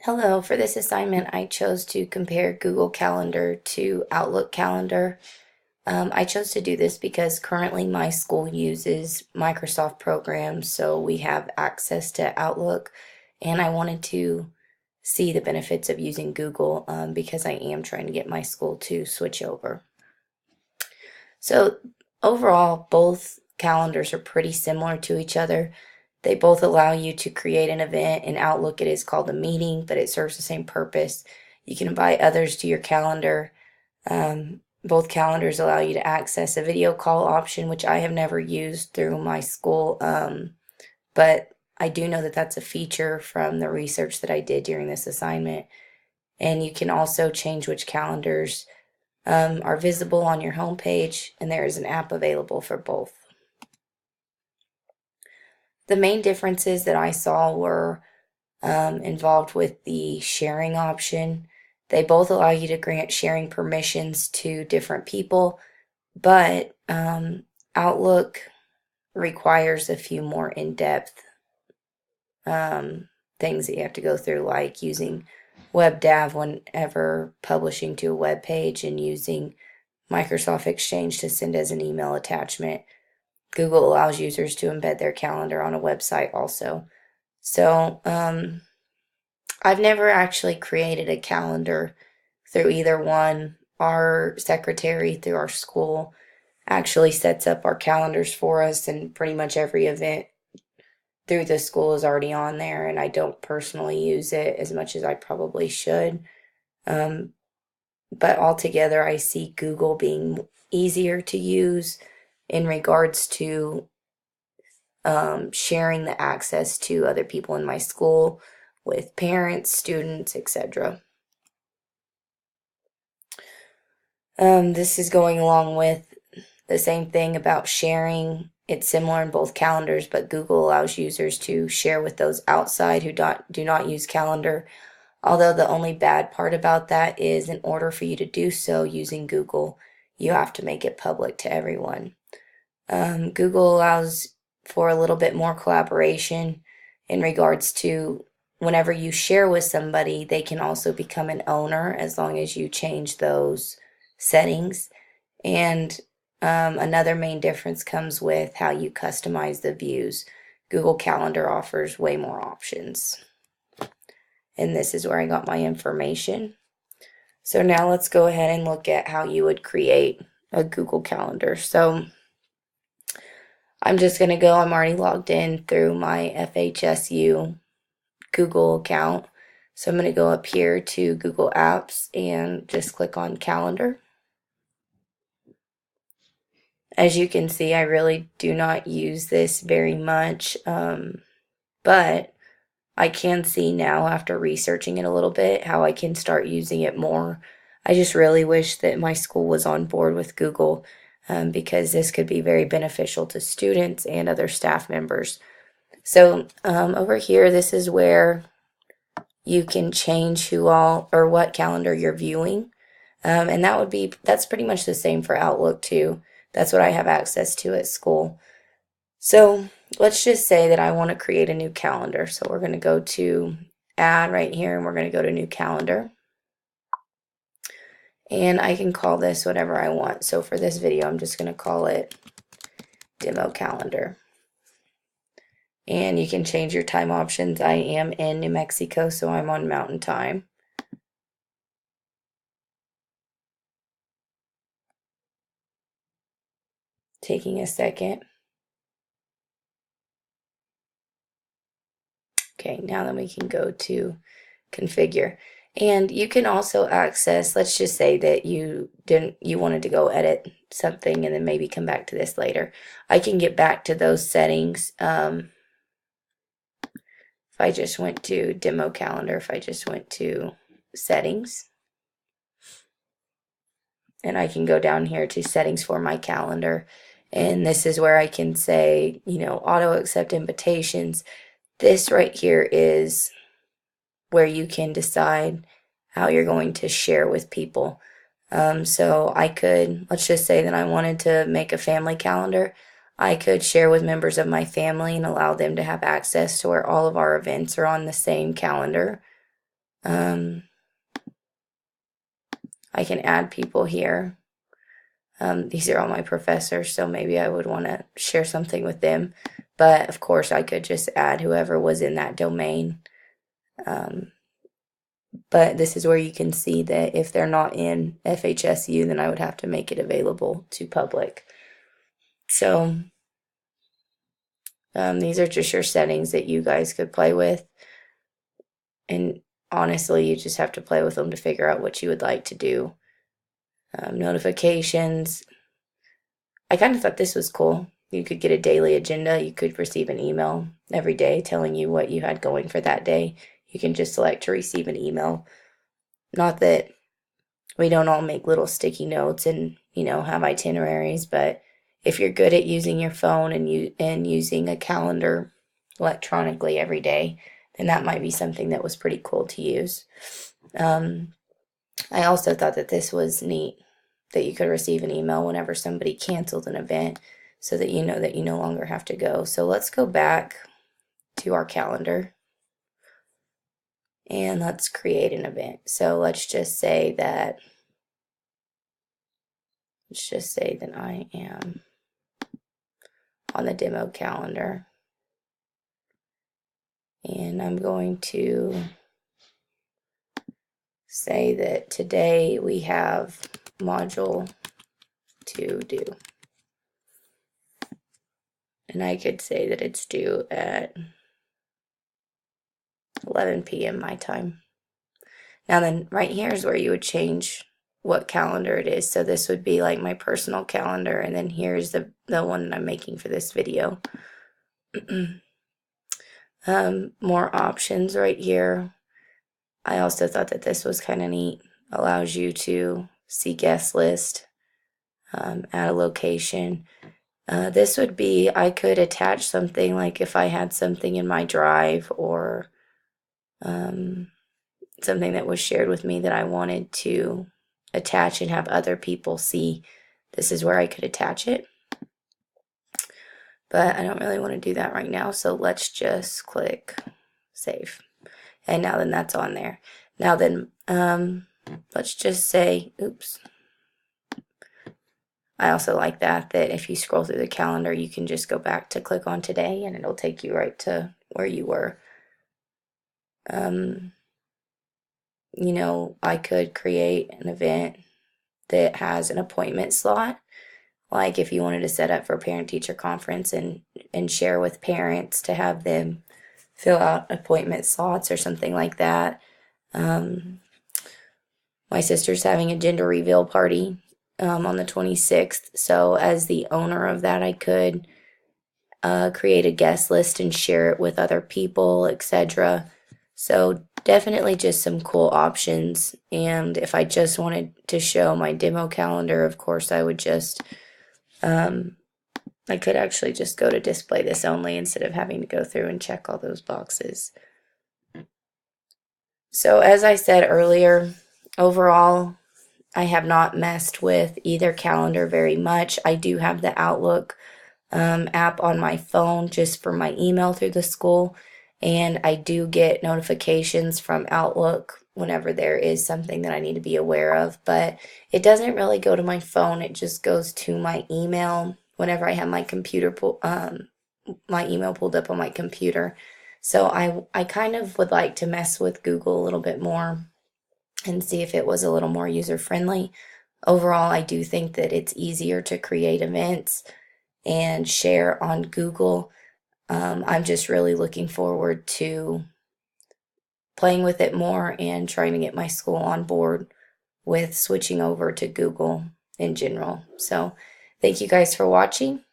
Hello, for this assignment, I chose to compare Google Calendar to Outlook Calendar. I chose to do this because currently my school uses Microsoft programs, so we have access to Outlook, and I wanted to see the benefits of using Google because I am trying to get my school to switch over. So overall, both calendars are pretty similar to each other. They both allow you to create an event. In Outlook, it is called a meeting, but it serves the same purpose. You can invite others to your calendar. Both calendars allow you to access a video call option, which I have never used through my school, but I do know that that's a feature from the research that I did during this assignment. And you can also change which calendars are visible on your homepage, and there is an app available for both. The main differences that I saw were involved with the sharing option. They both allow you to grant sharing permissions to different people, but Outlook requires a few more in-depth things that you have to go through, like using WebDAV whenever publishing to a web page and using Microsoft Exchange to send as an email attachment. Google allows users to embed their calendar on a website also. So I've never actually created a calendar through either one. Our secretary through our school actually sets up our calendars for us, and pretty much every event through the school is already on there, and I don't personally use it as much as I probably should. But altogether, I see Google being easier to use in regards to sharing the access to other people in my school with parents, students, etc. This is going along with the same thing about sharing. It's similar in both calendars, but Google allows users to share with those outside who do not use Calendar. Although the only bad part about that is in order for you to do so using Google, you have to make it public to everyone. Google allows for a little bit more collaboration in regards to whenever you share with somebody, they can also become an owner as long as you change those settings. And another main difference comes with how you customize the views. Google Calendar offers way more options. And this is where I got my information. So now let's go ahead and look at how you would create a Google Calendar. So I'm just going to go, I'm already logged in through my FHSU Google account. So I'm going to go up here to Google Apps and just click on Calendar. As you can see, I really do not use this very much, but I can see now after researching it a little bit how I can start using it more. I just really wish that my school was on board with Google because this could be very beneficial to students and other staff members. So over here, this is where you can change who all or what calendar you're viewing. And that's pretty much the same for Outlook too. That's what I have access to at school. So let's just say that I want to create a new calendar. So we're going to go to add right here, and we're going to go to new calendar. And I can call this whatever I want. So for this video, I'm just going to call it demo calendar. And you can change your time options. I am in New Mexico, so I'm on Mountain Time. Taking a second. Okay, now then we can go to configure. And you can also access, let's just say that you wanted to go edit something and then maybe come back to this later. I can get back to those settings. If I just went to demo calendar, if I just went to settings, and I can go down here to settings for my calendar. And this is where I can say, auto accept invitations. This right here is where you can decide how you're going to share with people. So I could, let's just say that I wanted to make a family calendar. I could share with members of my family and allow them to have access to where all of our events are on the same calendar. I can add people here. These are all my professors, so maybe I would want to share something with them. But of course, I could just add whoever was in that domain. Um, but this is where you can see that if they're not in FHSU, then I would have to make it available to public. So these are just your settings that you guys could play with. And honestly, you just have to play with them to figure out what you would like to do. Notifications. I kind of thought this was cool. You could get a daily agenda. You could receive an email every day telling you what you had going for that day. You can just select to receive an email. Not that we don't all make little sticky notes and, have itineraries, but if you're good at using your phone and using a calendar electronically every day, then that might be something that was pretty cool to use. I also thought that this was neat, that you could receive an email whenever somebody canceled an event so that you know that you no longer have to go. So let's go back to our calendar and let's create an event. So let's just say that I am on the demo calendar, and I'm going to say that today we have module to do. And I could say that it's due at 11 p.m. my time. Now then, right here is where you would change what calendar it is. So this would be like my personal calendar, and then here's the one that I'm making for this video. More options right here. I also thought that this was kind of neat. Allows you to see guest list, add a location. This would be, I could attach something like if I had something in my drive or something that was shared with me that I wanted to attach and have other people see. This is where I could attach it. But I don't really want to do that right now, so let's just click save. And now then that's on there. Now then, let's just say, oops. I also like that if you scroll through the calendar, you can just go back to click on today and it'll take you right to where you were. I could create an event that has an appointment slot. Like if you wanted to set up for a parent-teacher conference and share with parents to have them fill out appointment slots or something like that. My sister's having a gender reveal party on the 26th. So as the owner of that, I could create a guest list and share it with other people, etc. So definitely just some cool options. And if I just wanted to show my demo calendar, of course, I would just, I could actually just go to display this only instead of having to go through and check all those boxes. So as I said earlier, overall, I have not messed with either calendar very much. I do have the Outlook app on my phone just for my email through the school, and I do get notifications from Outlook whenever there is something that I need to be aware of, but it doesn't really go to my phone. It just goes to my email whenever I have my my email pulled up on my computer. So I kind of would like to mess with Google a little bit more and see if it was a little more user friendly. Overall, I do think that it's easier to create events and share on Google. I'm just really looking forward to playing with it more and trying to get my school on board with switching over to Google in general. So thank you guys for watching.